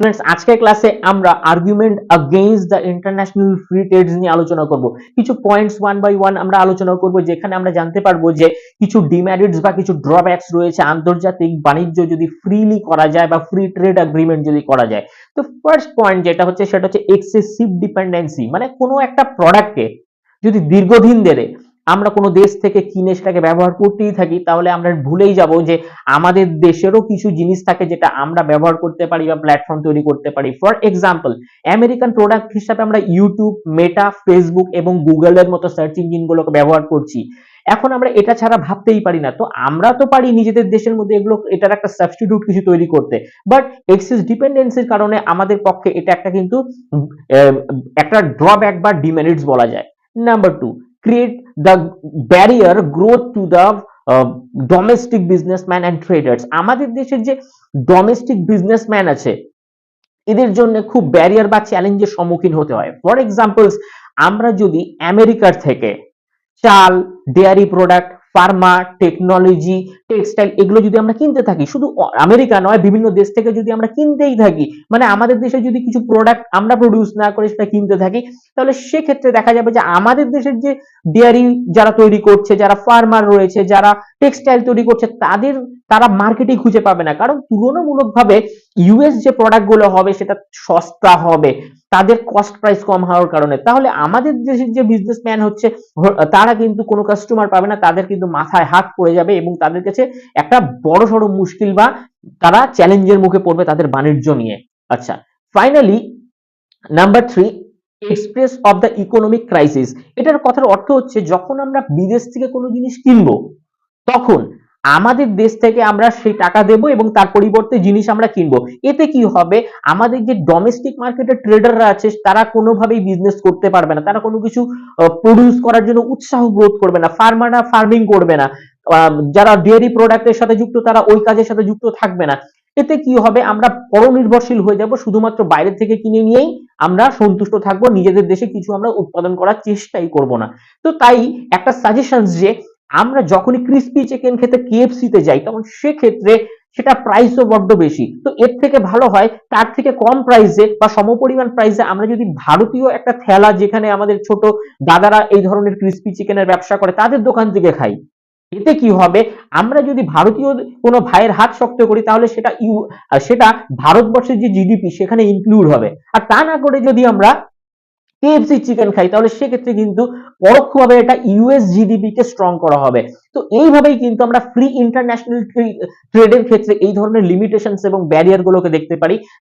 Friends আজকের ক্লাসে আমরা argument against the international free trades নিয়ে আলোচনা করব। কিছু পয়েন্টস ওয়ান বাই ওয়ান আমরা আলোচনা করব, যেখানে আমরা জানতে পারবো যে কিছু ডিমেরিটস বা কিছু ড্রব্যাকস রয়েছে আন্তর্জাতিক বাণিজ্য যদি ফ্রিলি করা যায় বা ফ্রি ট্রেড এগ্রিমেন্ট যদি করা যায়। তো ফার্স্ট পয়েন্ট যেটা হচ্ছে সেটা হচ্ছে এক্সেসিভ ডিপেন্ডেন্সি, মানে কোনো একটা প্রোডাক্টকে যদি দীর্ঘদিন ধরে আমরা কোনো দেশ থেকে কিনে সেটাকে ব্যবহার করতেই থাকি, তাহলে আমরা ভুলেই যাব যে আমাদের দেশেরও কিছু জিনিস থাকে যেটা আমরা ব্যবহার করতে পারি বা প্ল্যাটফর্ম তৈরি করতে পারি। ফর এক্সাম্পল, আমেরিকান প্রোডাক্ট হিসাবে আমরা ইউটিউব, মেটা, ফেসবুক এবং গুগলের মতো সার্চ ইঞ্জিনগুলোকে ব্যবহার করছি। এখন আমরা এটা ছাড়া ভাবতেই পারি না। তো আমরা তো পারি নিজেদের দেশের মধ্যে এগুলো এটার একটা সাবস্টিটিউট কিছু তৈরি করতে, বাট এক্সেস ডিপেন্ডেন্সির কারণে আমাদের পক্ষে এটা একটা কিন্তু একটা ড্রব্যাক বা ডিমেরিটস বলা যায়। Number two, create the barrier growth to the domestic businessman and traders. আমাদের দেশের যে ডোমেস্টিক বিজনেসম্যান আছে এদের জন্য খুব ব্যারিয়ার বা চ্যালেঞ্জের সম্মুখীন হতে হয়। ফর এক্সাম্পলস, আমরা যদি আমেরিকার থেকে চাল, dairy product, Pharma, technology, textile এগুলো যদি আমরা কিনতে থাকি, শুধু আমেরিকা নয় বিভিন্ন দেশ থেকে যদি আমরা কিনতেই থাকি, মানে আমাদের দেশে যদি কিছু প্রোডাক্ট আমরা প্রডিউস না করে সেটা কিনতে থাকি, তাহলে সেক্ষেত্রে দেখা যাবে যে আমাদের দেশের যে ডেয়ারি যারা তৈরি করছে, যারা ফার্মার রয়েছে, যারা টেক্সটাইল তৈরি করছে, তারা মার্কেটে খুঁজে পাবে না। কারণ তুলনামূলকভাবে ইউএস যে প্রোডাক্ট গুলো হবে সেটা সস্তা হবে, তাদের কস্ট প্রাইস কম হওয়ার কারণে। তাহলে আমাদের দেশের যে বিজনেসম্যান হচ্ছে তারা কিন্তু কোনো কাস্টমার পাবে না, তাদের কিন্তু মাথায় হাত পড়ে যাবে এবং তাদের কাছে একটা বড় সড়ো মুশকিল বা তারা চ্যালেঞ্জের মুখে পড়বে তাদের বাণিজ্য নিয়ে। আচ্ছা, finally number three, express of the economic crisis. এটার কথার অর্থ হচ্ছে যখন আমরা বিদেশ থেকে কোনো জিনিস কিনবো, তখন আমাদের দেশ থেকে আমরা সেই টাকা দেব এবং তার পরিবর্তে জিনিস আমরা কিনবো। এতে কি হবে, আমাদের যে ডোমেস্টিক মার্কেটের ট্রেডাররা আছে তারা কোনোভাবেই বিজনেস করতে পারবে না, তারা কোনো কিছু প্রডিউস করার জন্য উৎসাহ গ্রোথ করবে না, ফার্মাররা ফার্মিং করবে না, যারা ডেয়ারি প্রোডাক্টের সাথে যুক্ত তারা ওই কাজের সাথে যুক্ত থাকবে না। এতে কি হবে, আমরা পরনির্ভরশীল হয়ে যাব, শুধুমাত্র বাইরে থেকে কিনে নিয়েই আমরা সন্তুষ্ট থাকবো, নিজেদের দেশে কিছু আমরা উৎপাদন করার চেষ্টাই করব না। তো তাই একটা সাজেশন যে আমরা যখনই ক্রিসপি চিকেন খেতে কেএফসি তে যাই, তখন সেক্ষেত্রে সেটা প্রাইসও বড্ড বেশি। তো এর থেকে ভালো হয় তার থেকে কম প্রাইসে বা সমপরিমাণ প্রাইসে আমরা যদি ভারতীয় একটা ঠেলা, যেখানে আমাদের ছোট দাদারা এই ধরনের ক্রিসপি চিকেনের ব্যবসা করে, তাদের দোকান থেকে খাই। এতে কি হবে, আমরা যদি ভারতীয় কোনো ভাইয়ের হাত শক্ত করি, তাহলে সেটা ভারতবর্ষের যে জিডিপি সেখানে ইনক্লুড হবে। আর তা না করে যদি আমরা কেএফসি চিকেন খাই, তাহলে সেক্ষেত্রে কিন্তু পরোক্ষভাবে এটা ইউএস জিডিপি কে স্ট্রং করা হবে। তো এইভাবেই কিন্তু আমরা ফ্রি ইন্টারন্যাশনাল ট্রেডের ক্ষেত্রে এই ধরনের লিমিটেশনস এবং ব্যারিয়ার গুলোকে দেখতে পারি।